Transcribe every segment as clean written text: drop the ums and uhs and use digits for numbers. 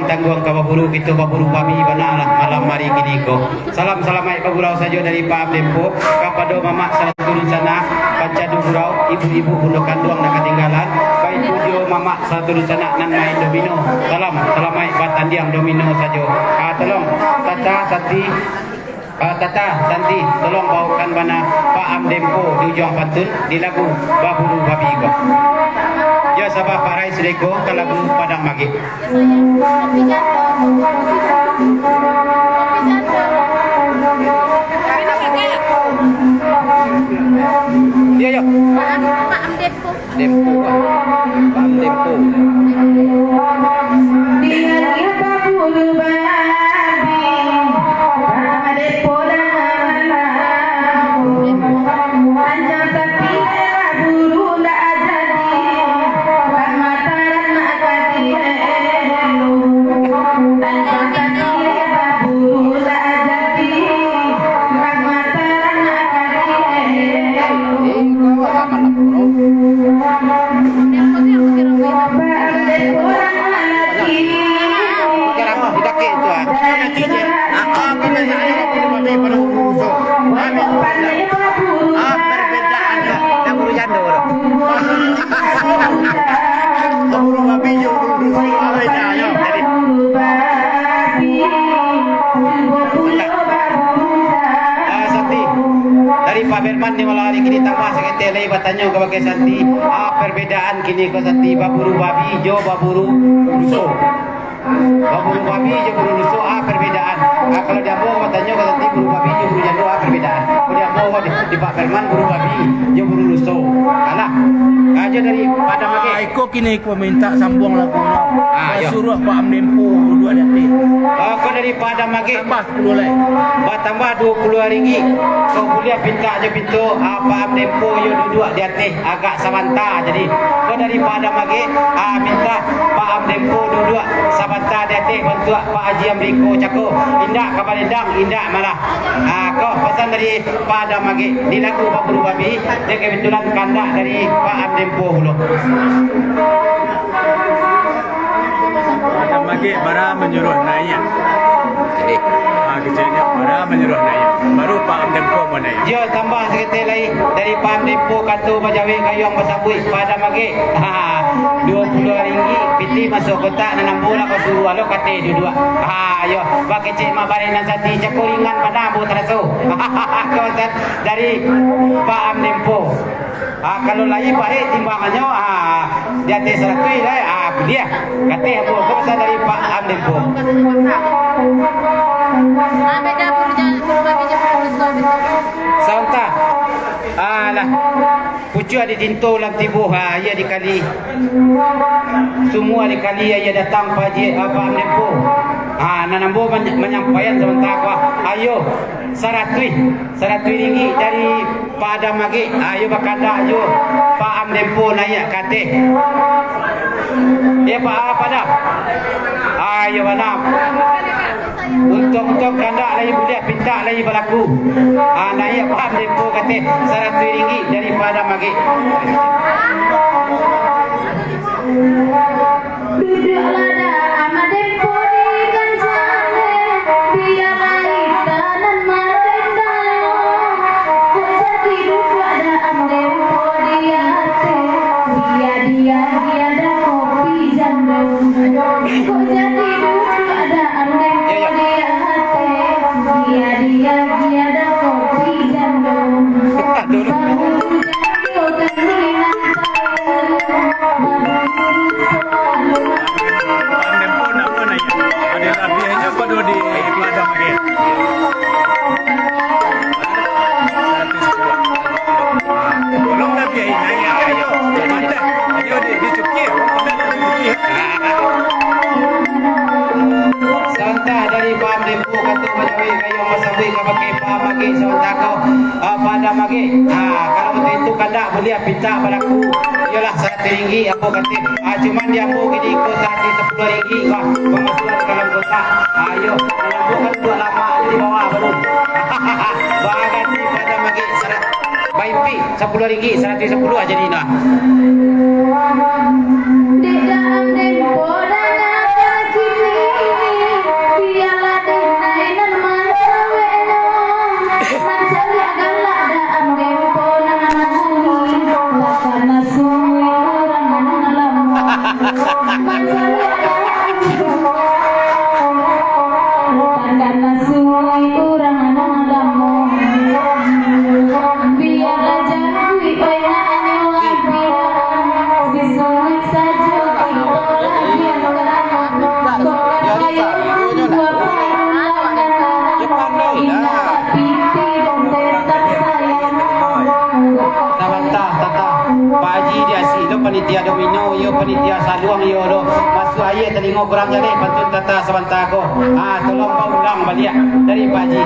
Tangguang kababuru gitu baburu babi banalah malam mari kini ko salam salamai kabulau saja dari Pak Dempo kapado mama satu sana pancadu burau ibu-ibu bundo kanduang nak ketinggalan baik pujo mama satu sana nan main domino salam salamai batandiang domino saja tolong Tata Santi tolong bawakan bana Pak Amdempo di ujung pantun di lagu baburu babi ko. Ya sabah Pak Rais Deko ke lagu Padang Mage. Ya ya. Pak Amdempo. Dempo. Pak Amdempo. Dia baburu babi. Amdempo Pak Berman di malam hari kini tambah sekete lagi bertanya kepada Santi perbedaan kini ke Santi baburu babi jo baburu luso baburu babi jo baburu luso perbedaan kalau dia mau bertanya ke Santi buru babi jo buru jando perbedaan kalau dia mau di Pak Berman buru babi jo buru luso kalah aja dari pada mage iko kini aku minta sambung lagu suruh Pak Amdempo dua dati aku daripada mage tambah 10 lagi tambah 20 ringgit kau boleh pinta aja pintu Pak Amdempo yo dua di atas agak samanta jadi kau daripada mage minta Pak Amdempo dua samanta di atas bantu Pak Haji Amriko cako indak kabar indak malah kau pesan dari pada mage di lagu baburu babi dia kebetulan kandak dari Pak Amdempo hulu pada mage bara menyuruh naya jadi kecilnya para menyuruh naya baru Pak Amdempo mana ya dia tambah sekete lagi dari Pak Amdempo katu bajawe kayong basabui pada mage 20 ringgit piti masuk kotak nanam bola ko suruh alo kate dua ayo pakai cek mabare nan sati cakuringan pada bu teraso kawasan dari Pak Amdempo kalau lagi baik timbangannya di atas 100 lah dia kate apa kuasa dari Pak Amdempo beda buru babi Santa alah pucu ada tinto lam tibuh ia dikali semua dikali ia datang Pak Amdempo nanambo menyampaikan sementara ayo 100 ringgit dari pada mage ayo bakada ayo Pak Amdempo naik kate ya Pak pada ayo mana untuk kandak lagi boleh pinta lagi berlaku naik Pak Amdempo kate 100 ringgit daripada mage pada mage kalau itu kada boleh pinta padaku ialah 100 ringgit aku kata cuman dia mau gini ikut tadi 10 ringgit pemasukan dalam kota ayo bukan dua lama di bawah baru RM10, 110 aja Dina. Panitia domino, yo panitia saluang yo do masuk aye telingo kurang jadi pantun tata sebentar ko. Tolong Pak ulang balik dari Pak Haji.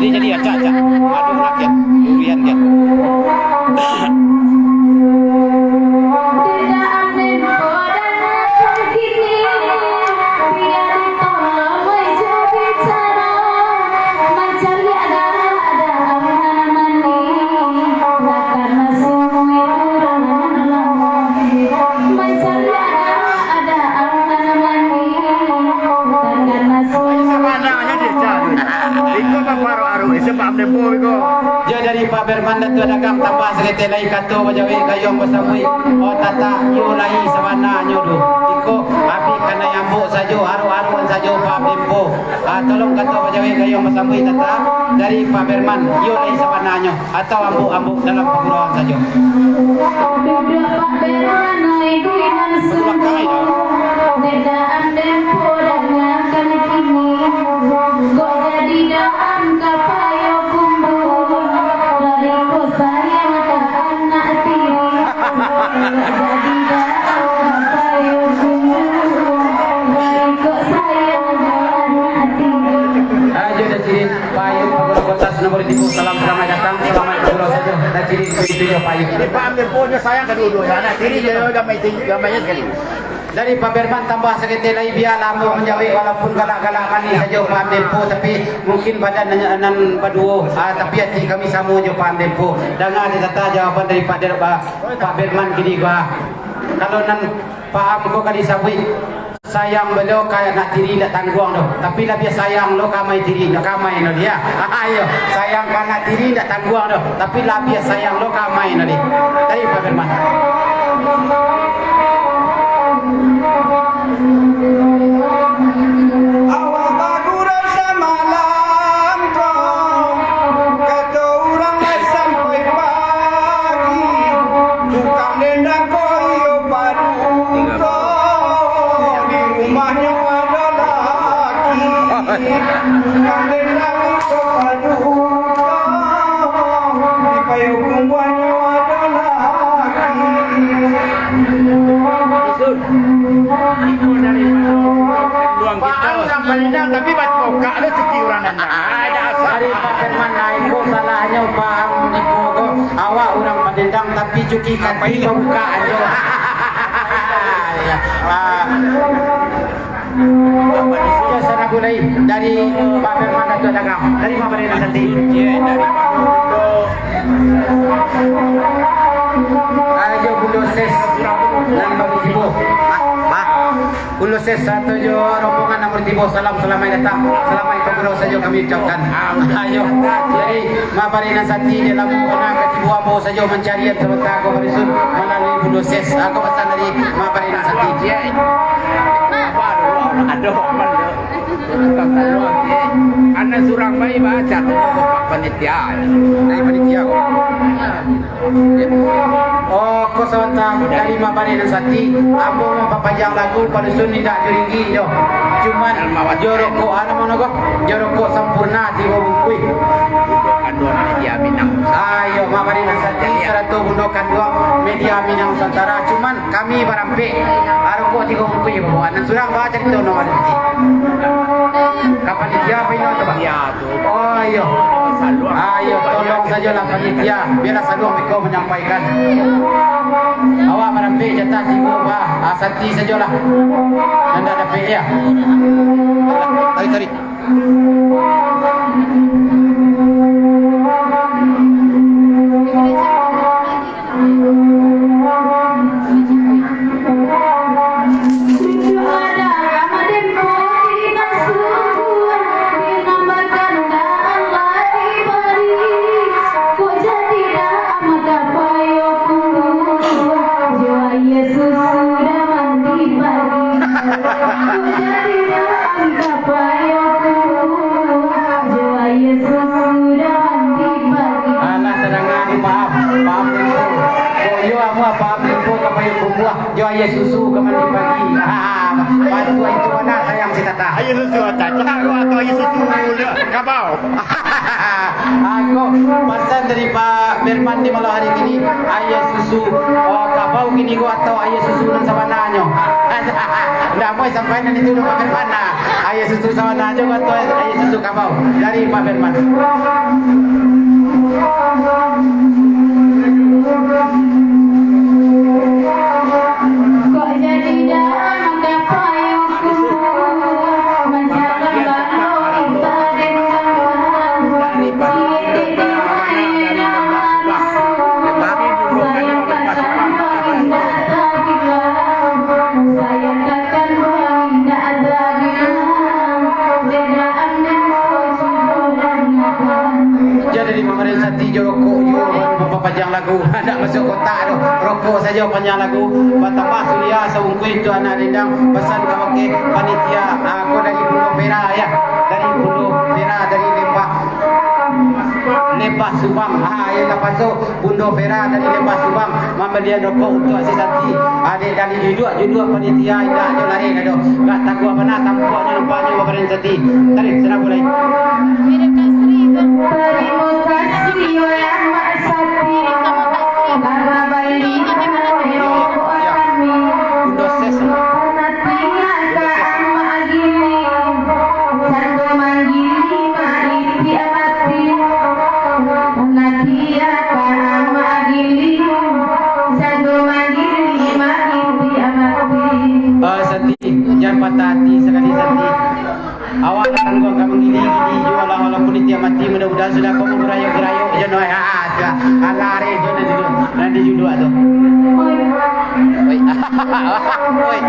Jadi acak aduh rakyat durian kan. Dari Pak Berman Datuk Dagang tambah sekete lai kato bajawi kayong besamui tata yo lai sabana nyodo iko api kana yambo sajo haru-haruan sajo Pak Bempo tolong kato bajawi kayong besamui tata dari Pak Berman yo lai sabana nyo atau ambu-ambu dalam perguruan sajo. Pak Berman itu iman semua bedaan Bempo dan kali kini kok jadi dalam kapayo nomor tipu salam selamat datang selamat berdoa saja dan ciri itu payu ini Pak ambil punya sayang kedua-duanya anak tiri dia gambarnya sekali dari Pak Berman tambah sekete lai biar lama menjawab walaupun galak-galak kali saja Pak ambil pu tapi mungkin badan nan berdua tapi hati kami sama je Pak ambil pu dengar data jawapan dari Pak Berman gini gua kalau nan paham kau kali sabui sayang beliau kayak nak tiri nak tangguang doh tapi lebih sayang lo kamai tiri nak kamai no dia ayo sayang kana tiri nak tangguang doh tapi lebih sayang lo kamai no dia dari Pak Berman. Tapi bat kokak ada sekiuran ada dari Pak Berman naik kok salahnya paham nipu kok awak orang Padendang tapi cuki kaki buka aja. Ya sana mulai dari Pak Berman Datuk Dagang dari Pak Berman nanti dari ayo bulu ses dan bagi ibu bulu ses satu jo rombongan nomor tiga salam selamat datang selamat itu berdoa saja kami ucapkan ayo jadi Mabarina Sati dalam mengenang ketiga mau saja mencari sebentar aku berisun melalui bulu ses aku pesan dari Mabarina Sati ada karena surang bayi baca Pak panitia dari panitia kok sebentar dari Mabarina Sati aku mau papajang lagu pada sun tidak jeringgi jo cuman joroko ada mana kok joroko sempurna di bukui budokan media Minang ayo Mabarina Sati seratu budokan dua media Minang Nusantara cuman kami barampe aroko di bukui bawa dan surang baca itu nomor ini kapan dia apa ini coba oh ayo ayo tolong sajalah panitia biarlah saluang kau menyampaikan awak merampe jatah tiga bah Sati sajalah anda ada PA tarik Alah tenangan maaf itu. Yo amu apa info kapayo buah. Jo ayah susu ke mandi pagi. Bantu itu mana sayang si tata. Ayah susu tak tahu atau ayah susu kabau. Aku pesan dari Pak Firman di malam hari ini ayah susu kabau gini gua atau ayah susu dan sabananya. Nggak mau sampai nanti itu Pak Firman ayah susu sabananya gua atau ayah susu kabau dari Pak Firman. Kok jadi dalam payungku menjalankan lolita Jadi di pemerintah tijo rokok juga panjang lagu ada masuk kotak tu rokok saja panjang lagu batapa sulia saungku itu anak dendang pesan ke panitia aku dari Pulau Pera ya dari Pulau Pera dari Lembah Subang ya lepas tu Bundo Pera dari Lembah Subang membelian rokok untuk asisten adik dari judua panitia indah jo lari dah enggak tahu apa nak tampaknya nampaknya pemerintah ti tarik sana boleh terima kasih ya Mak Sapi karena bayi rokok kami Bundo ses nanti akan magili sando manggili mari amati nanti akan magili sando manggili mari amati Santi jangan patah hati sekali Santi awak datang gua kamu gini jual walaupun dia mati mudah-mudahan sudah kamu berayu-berayu jono alare jono dulu nanti judul tu oi oi